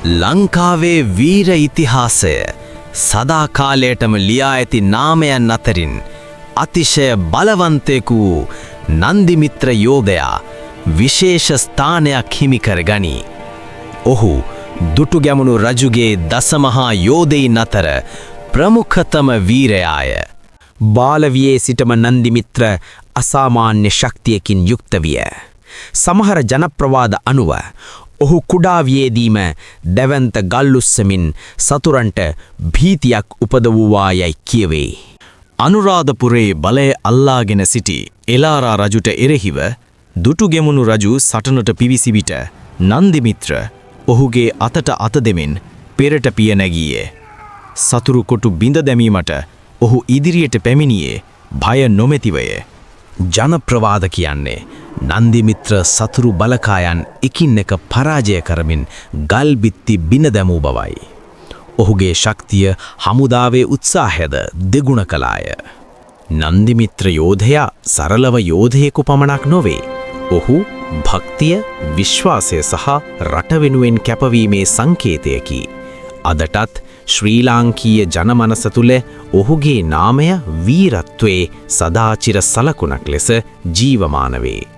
ලංකාවේ වීර ඉතිහාසය සදා කාලයටම ලියා ඇති නාමයන් අතරින් අතිශය බලවන්තයෙකු නන්දිමිත්‍ර යෝධයා විශේෂ ස්ථානයක් හිමි කර ගනී. ඔහු දුටුගැමුණු රජුගේ දසමහා යෝධයින් අතර ප්‍රමුඛතම වීරයාය. බාලවියේ සිටම නන්දිමිත්‍ර අසාමාන්‍ය ශක්තියකින් යුක්ත විය. සමහර ජනප්‍රවාද අනුව ඔහු කුඩා වියේදීම දැවැන්ත ගල්උස්සමින් සතුරන්ට භීතියක් උපදවුවා යයි කියවේ. අනුරාධපුරේ බලය අල්ලාගෙන සිටි එලාරා රජුට එරෙහිව දුටුගැමුණු රජු සටනට පිවිසි විට නන්දිමිත්‍ර ඔහුගේ අතට අත දෙමින් පෙරට පිය නැගීයේ. සතුරු කොටු බිඳ දැමීමට ඔහු ඉදිරියට පැමිණියේ භය නොමැතිවය. ජනප්‍රවාද කියන්නේ නන්දිමිත්‍ර සතුරු බලකායන් එකින් එක පරාජය කරමින් ගල් බිත්ති බින දැමූ බවයි. ඔහුගේ ශක්තිය හමුදාවේ උත්සාහයද දෙගුණ කළාය. නන්දිමිත්‍ර යෝධයා සරලව යෝධයෙකු පමණක් නොවේ. ඔහු භක්තිය, විශ්වාසය සහ රට වෙනුවෙන් කැපවීමේ සංකේතයකි. අදටත් ශ්‍රී ලාංකීය ජනමනස තුළ ඔහුගේ නාමය වීරත්වයේ සදාචිර සලකුණක් ලෙස ජීවමාන වේ.